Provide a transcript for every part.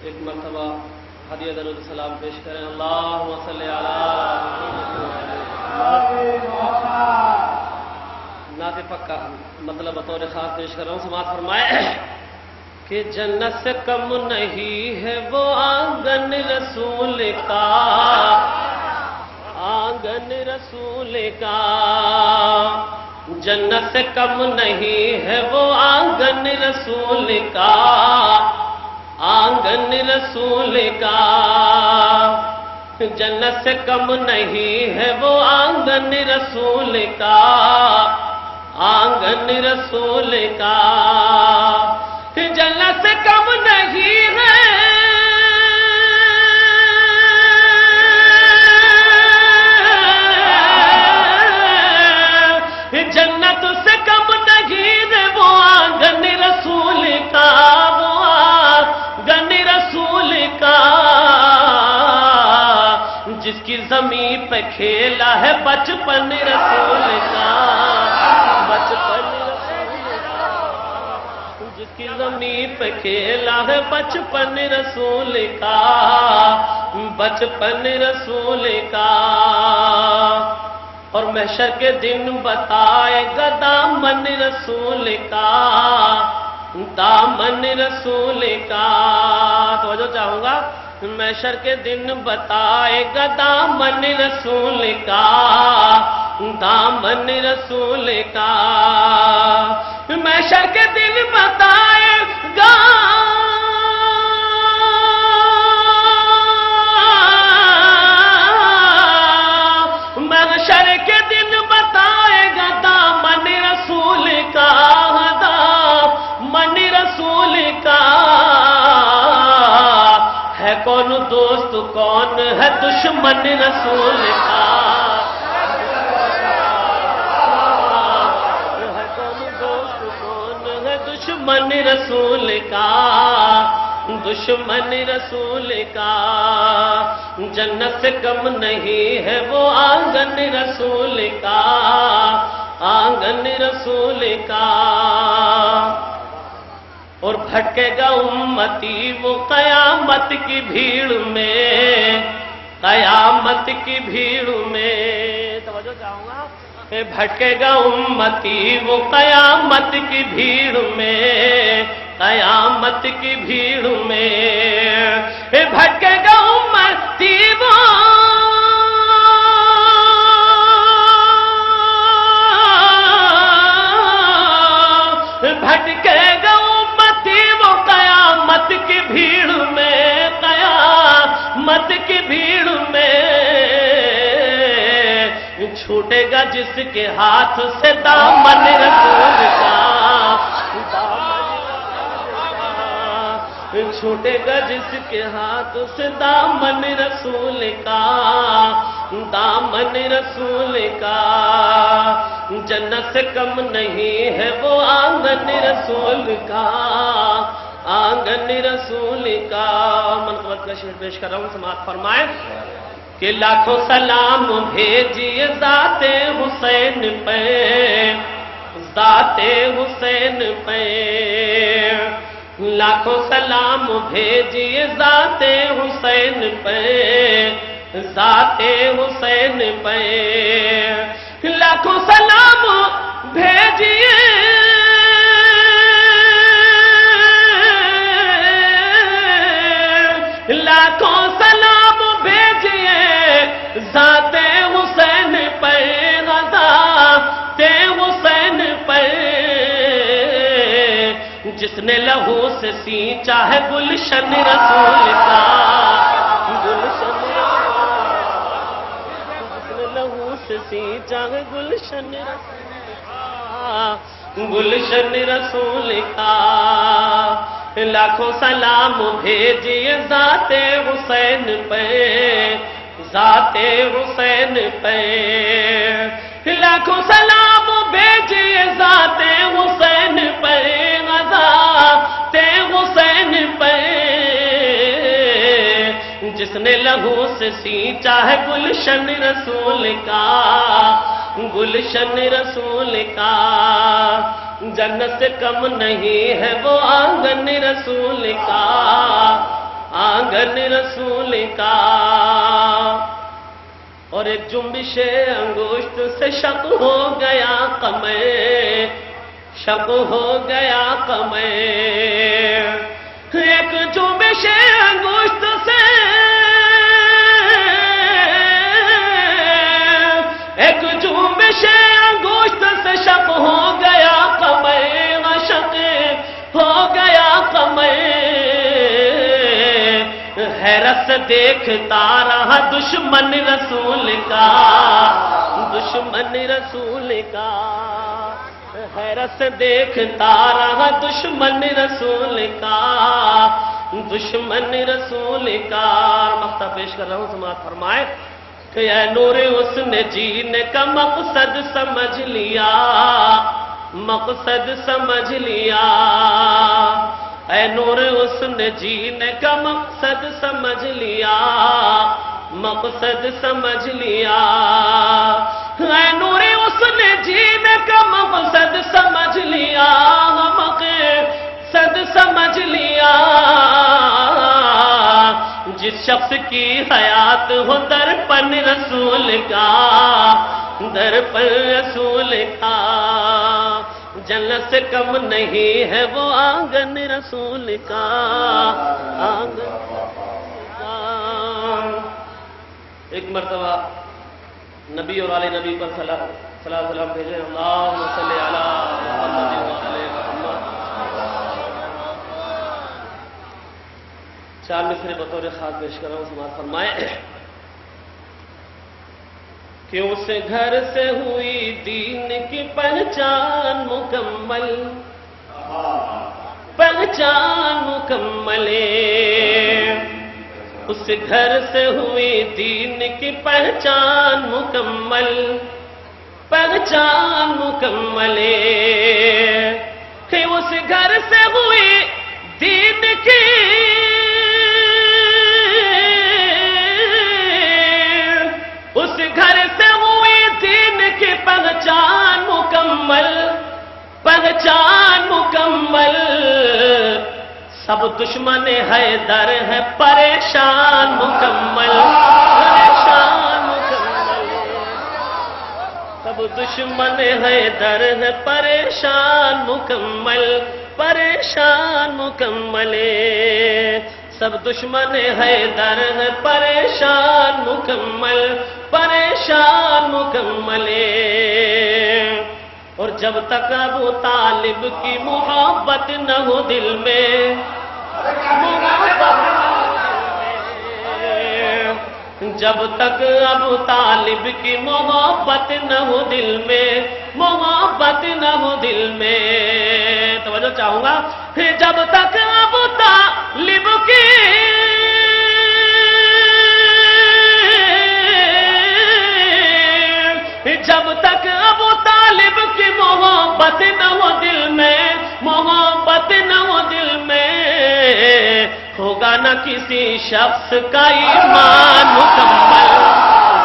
ایک مرتبہ ہدیہ درود سلام پیش کریں. اللہم صلی علی نعت پکا مطلب بطور خاص پیش کر رہا ہوں. سماعت فرمائے کہ جنت سے کم نہیں ہے وہ آنگن رسول کا، آنگن رسول کا. جنت سے کم نہیں ہے وہ آنگن رسول کا، آنگن رسول کا. جنت سے کم نہیں ہے وہ آنگن رسول کا، آنگن رسول کا. جنت سے کم نہیں ہے جنت سے کم نہیں ہے وہ آنگن رسول کا، وہ آنگن رسول کا. جس کی زمین پہ کھیلا ہے بچپن رسول کا، بچپن جس کی زمین پہ کھیلا ہے بچپن رسول کا، بچپن رسول کا. اور محشر کے دن بتائے گا دامن رسول کا، دامن رسول کا. توجہ چاہوں گا. محشر کے دن بتائے گا دامن رسول کا، دامن رسول کا. محشر کے دن بتائے گا محشر کے دن بتائے گا دامن رسول کا، دامن رسول کا. ہے کون دوست کون ہے دشمن رسول کا، ہے کون دوست کون ہے دشمن رسول کا، دشمن رسول کا. جنت سے کم نہیں ہے وہ آنگن رسول کا، آنگن رسول کا. اور بھٹکے گا امتی وہ قیامت کی بھیڑ میں، قیامت کی بھیڑ میں. توجہ چاہوں گا. بھٹکے گا امتی وہ قیامت کی بھیڑ میں، قیامت کی بھیڑ میں. بھٹکے گا امتی وہ بھٹکے گا امتی وہ قیامت کی بھیڑ میں، قیامت کی بھیڑ میں. چھوٹے گا جس کے ہاتھ سے دامن رسول کا، چھوٹے گا جس کے ہاتھ سے دامن رسول کا، دامن رسول کا. جنت سے کم نہیں ہے وہ آنگن رسول کا، آنگن رسول کا. منقبت کا شعر پیش کر رہا ہوں. سماعت فرمائے کہ لاکھوں سلام بھیجیے ذات حسین پہ، ذات حسین پہ. لاکھوں سلام بھیجیے ذات حسین پہ، ذات حسین پہ. لاکھوں سلام بھیجیے لاکھوں سلام بھیجیے ذات حسین پہ، ذات حسین پہ. جس نے لہو سے سینچا ہے گلشن رسول کا، گلشن جس نے لہو سے سینچا ہے گلشن رسول کا، گلشن رسول کا. لاکھوں سلام بھیجیے ذات حسین پہ، ذات حسین پہ. لاکھوں سلام بھیجیے ذات حسین پہ، ذات حسین پہ. جس نے لہو سے سینچا ہے گلشن رسول کا، گلشن رسول کا. جنت سے کم نہیں ہے وہ آنگن رسول کا، آنگن رسول کا، اور ایک جنبش انگشت سے شق ہو گیا قمر، شق ہو گیا قمر، ایک جنبش انگشت سے، ایک جنبش انگشت سے شق ہو گیا قمر، شق ہو گیا قمر، حیرت سے دیکھتا رہا دشمن رسول کا، دشمن رسول کا، حیرت سے دیکھتا رہا دشمن رسول کا، دشمن رسول کا۔ مقطع پیش کر رہا ہوں، سماعت فرمائے کہ اے نور اس نے جینے کا مقصد سمجھ لیا، مقصد سمجھ لیا، اے نور اس نے جینے کا مقصد سمجھ لیا، مقصد سمجھ لیا، اے نور اس نے جینے کا مقصد سمجھ لیا، مقصد سمجھ لیا، جس شخص کی حیات ہو درپن رسول کا، درپن رسول کا، جنت سے کم نہیں ہے وہ آنگن رسول کا، آنگن کا۔ ایک مرتبہ نبی اور آل نبی پر صلی اللہ علیہ وسلم بھیجے، اللہم صلی علی محمد وعلی محمد۔ چار مصرے بطور خاص پیش کر رہا ہوں، سماعت فرمائے کہ اس گھر سے ہوئی دین کی پہچان مکمل، پہچان مکمل، اس گھر سے ہوئی دین کی پہچان مکمل، پہچان مکمل، کہ اس گھر سے ہوئی دین کی، اس گھر سے ہوئی دین کی پہچان مکمل، پہچان مکمل، سب دشمن حیدر ہے پریشان مکمل، پریشان مکمل، سب دشمن حیدر ہے پریشان مکمل، پریشان مکمل، سب دشمن حیدر ہے پریشان مکمل، پریشان مکمل، اور جب تک ابو طالب کی محبت نہ ہو دل میں، جب تک ابو طالب کی محبت نہ ہو دل میں، محبت نہ ہو دل میں، توجہ چاہوں گا، جب تک ابو طالب کی، جب تک ابو طالب کی محبت نہ ہو دل میں، محبت نہ ہو دل میں، ہوگا نہ کسی شخص کا ایمان مکمل،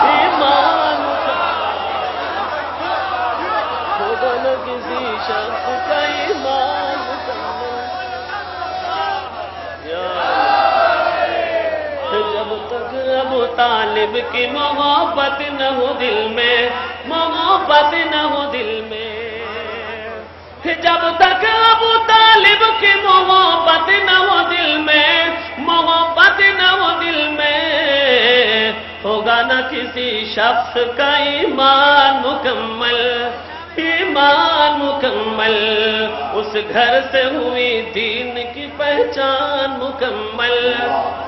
ایمان مکمل، ہوگا نہ کسی شخص کا ایمان مکمل، جب تک ابو طالب کی محبت نہ ہو دل میں، محبت نہ ہو دل میں، جب تک ابو طالب کی محبت نہ ہو دل میں، محبت نہ ہو دل میں، ہوگا نہ کسی شخص کا ایمان مکمل، ایمان مکمل، اس گھر سے ہوئی دین کی پہچان مکمل،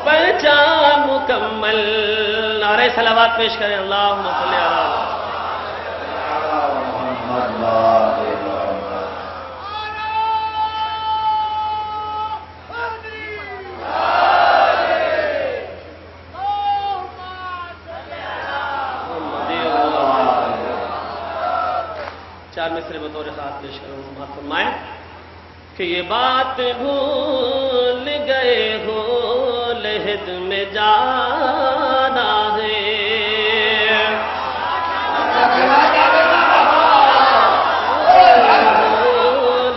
پہچان مکمل۔ نعرہ صلوات پیش کریں، اللہم صلی علی چار مصرے بطور خاص پیش کروں، سماعت فرمائیں کہ یہ بات بھول گئے ہو لحد میں جانا ہے،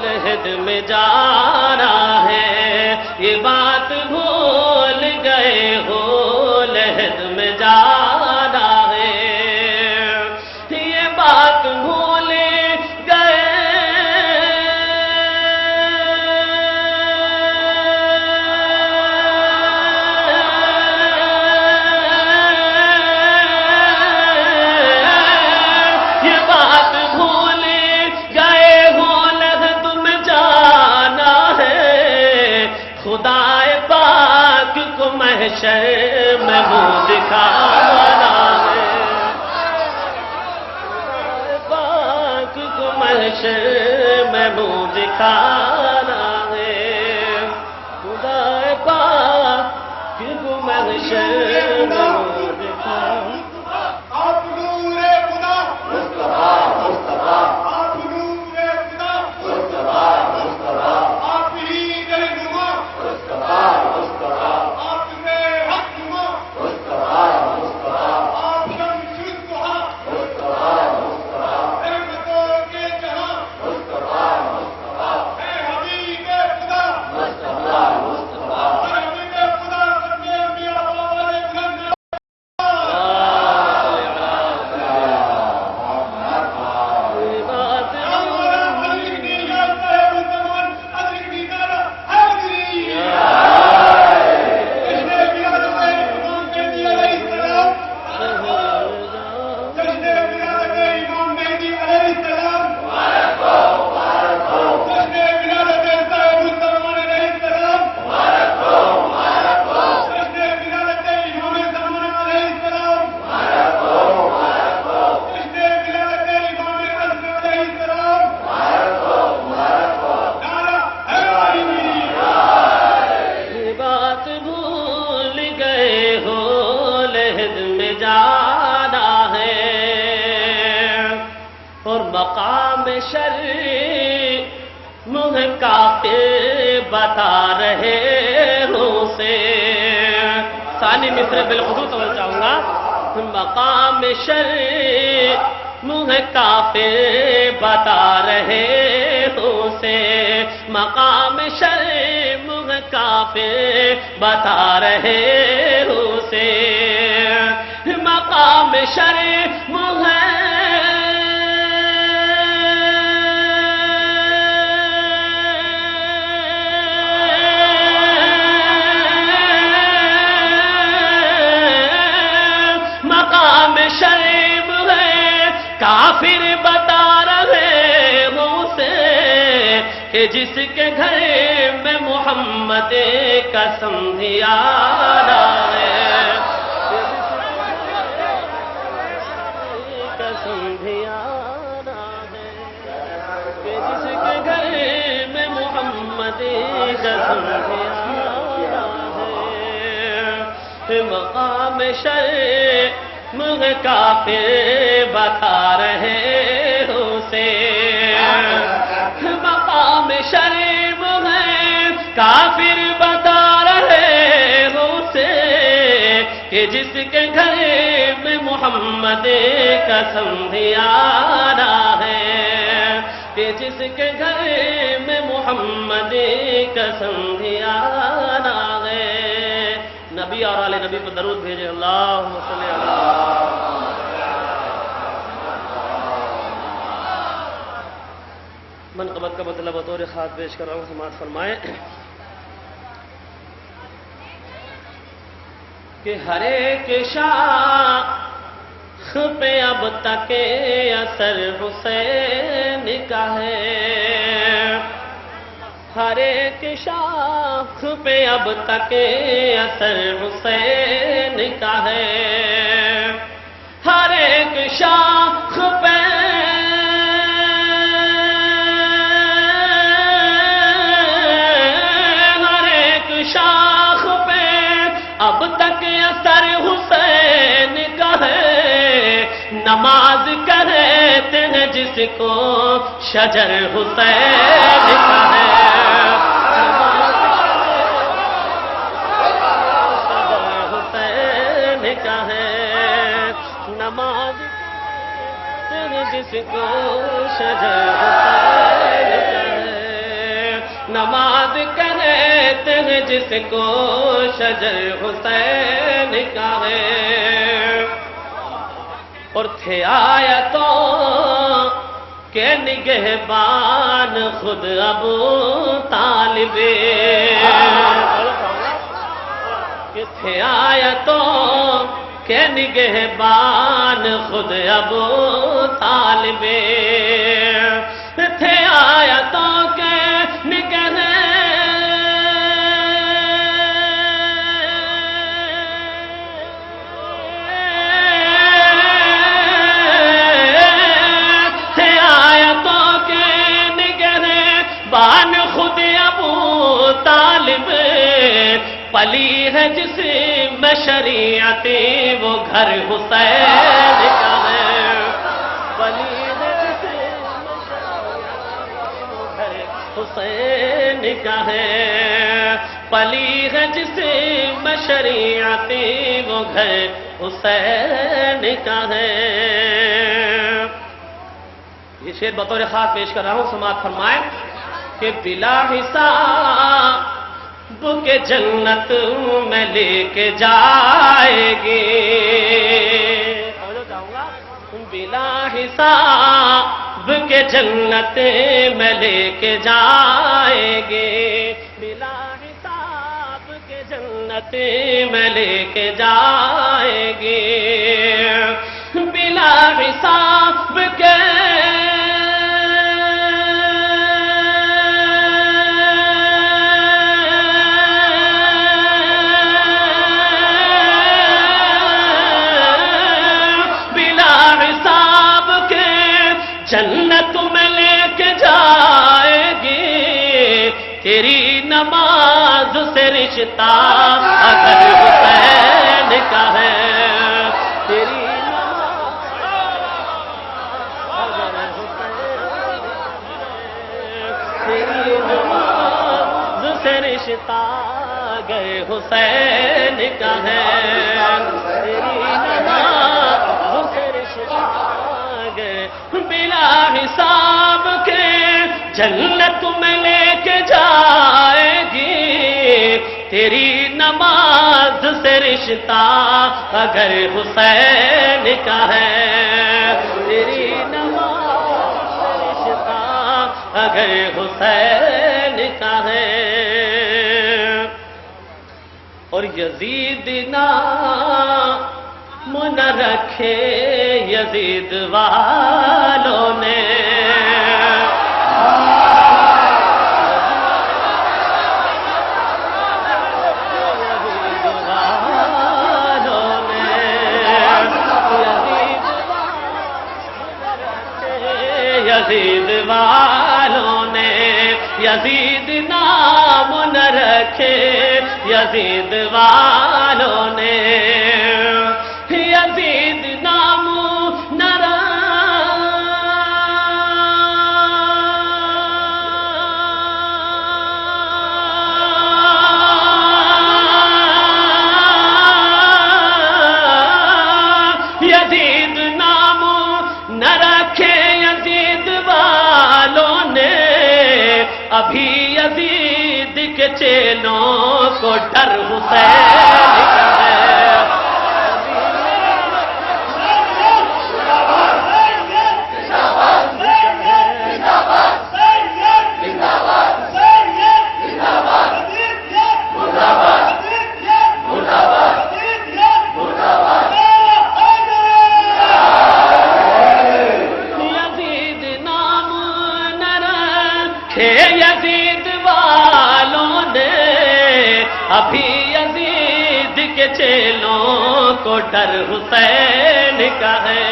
لحد میں جانا ہے، یہ بات بھول گئے ہو لحد میں جانا ہے، یہ بات بھول گئے محشر میں منہ دکھانا ہے، پاک کو محشر میں منہ دکھانا ہے، خدا پاک کو محشر میں منہ دکھانا ہے۔ آپ نور خدا مصطفیٰ مصطفیٰ، آپ نور خدا مصطفیٰ مصطفیٰ، آپ ہی رہنما مصطفیٰ مصطفیٰ، مقام شرع منہ کافر بتا رہے ہو سے، ثانی مصر بالخصوص توجہ چاہوں گا، مقام شرع منہ کافر بتا رہے ہو سے، مقام شرع منہ کافر بتا رہے ہو سے، مقام شرع منہ کافر بتا رہے ہوں سے کہ جس کے گھر میں محمد کا سمدھیانہ ہے، کا سمدھیانہ ہے، کہ جس کے گھر میں محمد کا سمدھیانہ ہے، مقام شرع منہ کافر بتا رہے ہو سے، مقام شرع منہ کافر بتا رہے ہو سے کہ جس کے گھر میں محمد کا سمدھیانہ ہے، کہ جس کے گھر میں محمد کا سمدھیانہ ہے۔ نبی اور آل نبی پر درود بھیجے، اللہم صلی اللہ۔ منقبت کا مطلب بطور خاص پیش کر رہا ہوں، سماعت فرمائیں کہ ہر ایک شاخ پہ اب تک اثر حسین کا ہے، ہر ایک شاخ پہ اب تک اثر حسین کا ہے، ہر ایک شاخ پہ اب تک اثر حسین کا ہے، نماز کہتے ہیں جس کو شجر حسین کا ہے، شجر حسین کا ہے، نماز کہتے ہیں جس کو شجر حسین کا ہے، نماز کہتے کہتے ہیں جس کو شجر حسین کا ہے، اور تھے آیتوں کے نگہبان خود ابو طالب، کہ تھے آیتوں کے نگہبان خود ابو طالب، تھے آیتوں کے نگہبان خود ابو طالب، پلی ہے جس میں شریعت وہ گھر حسین کا ہے، پلی ہے جس میں شریعت وہ گھر حسین کا ہے، پلی ہے جس میں شریعت وہ گھر حسین کا ہے۔ یہ شعر بطور خاص پیش کر رہا ہوں، سماعت فرمائیں کہ بلا حساب کے جنت میں لے کے جائے گی، بلا حساب کے جنت میں لے کے جائے گی، بلا حساب کے جنت میں لے کے جائے گی، بلا حساب کے جنت میں لے کے جائے گی، تیری نماز سے رشتہ اگر حسین کا ہے، تیری نماز اگر حسین، تیری نماز سے رشتہ اگر حسین کا ہے، تیری نماز سے رشتہ بلا حساب کے جنت میں لے کے جائے گی، تیری نماز سے رشتہ اگر حسین کا ہے، تیری نماز سے رشتہ اگر حسین کا ہے۔ اور یزید نام نہ رکھے یزید والوں نے، یزید والوں نے، یزید نام نہ رکھے یزید والوں نے، یزید نام نہ یزید نام نہ رکھے یزید والوں نے، ابھی یزید کے چیلوں کو ڈر حسین کا ہے، یزید والوں نے، ابھی یزید کے چیلوں کو ڈر حسین کا ہے،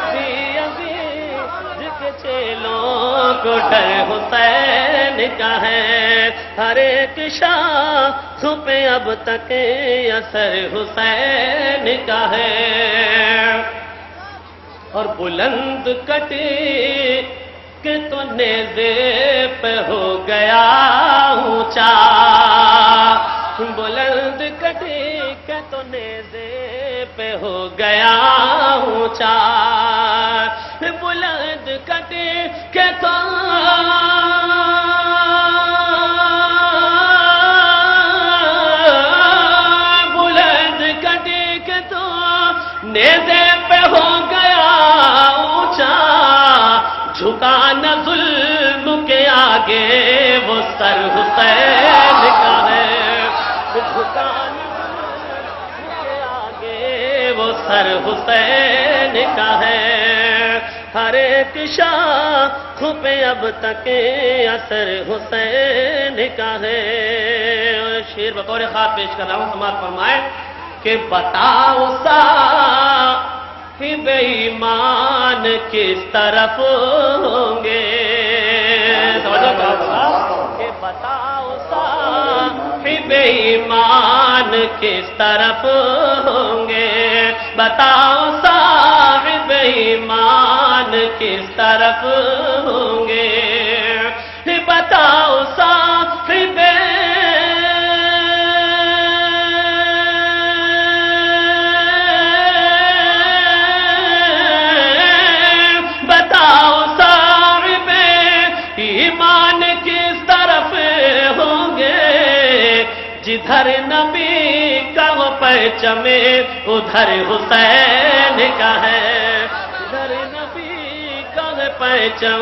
ابھی یزید کے چیلوں کو ڈر حسین کا ہے، ہر ایک شاخ پہ اب تک اثر حسین کا ہے، اور بلند کٹے کہ تو نیزے پہ ہو گیا اونچا، بلند کٹے کہ تو نیزے پہ ہو گیا اونچا، بلند کٹے کہ تو نیزے پہ ہو گیا اونچا، جھکا نہ ظلم کے آگے وہ سر حسین کا ہے، جھکا نہ ظلم کے آگے وہ سر حسین کا ہے، ہر ایک شاخ پہ اب تک اثر حسین کا ہے۔ اور شعر بطور خواب پیش کر رہا ہوں، سماعت فرمائے کہ بتاؤ صاحب ایمان کس طرف ہوں گے، کہ بتاؤ صاحب ایمان کس طرف ہوں گے، بتاؤ صاحب ایمان کس طرف ہوں گے، بتاؤ صاحب بتاؤ صاحب ایمان کس طرف ہوں گے، جدھر نبی کا وہ پرچم ادھر حسین کا ہے، ادھر نبی کا وہ پرچم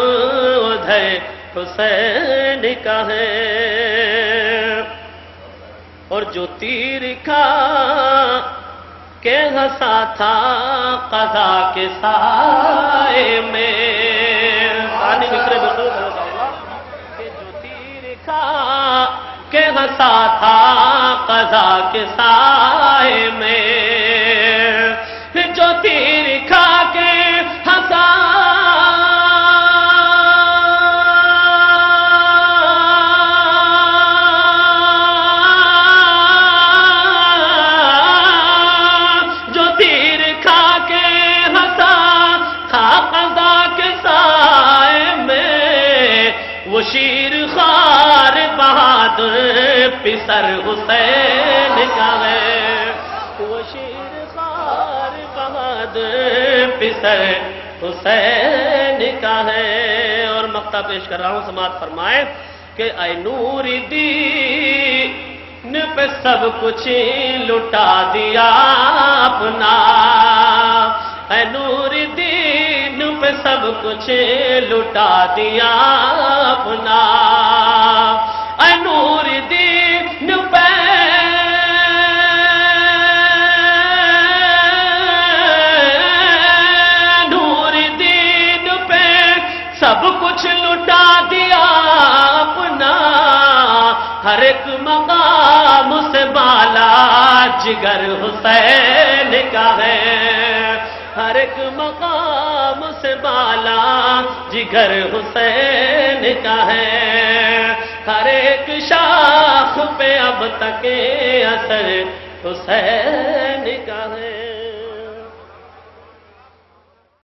ادھر حسین کا ہے۔ اور جو تیر کھا کے ہنسا تھا قضا کے سائے میں، کہ جو تیر کھا کے ہنسا تھا قضا کے سائے میں، جو تیر کھا کے ہنسا شیر خوار بہادر پسر حسین کا ہے، وہ شیر خوار بہادر پسر حسین کا ہے۔ اور مقطع پیش کر رہا ہوں، سماعت فرمائے کہ اے نور دین پہ سب کچھ لٹا دیا اپنا، اے نور دین پہ سب کچھ لٹا دیا اپنا، اے نور دین پہ نور دین پہ سب کچھ لٹا دیا اپنا، ہر ایک مقام سے بالا جگر حسین کا ہے، ہر ایک مقام سے بالا جگر حسین کا ہے، ہر ایک شاخ پہ اب تک اثر حسین کا ہے۔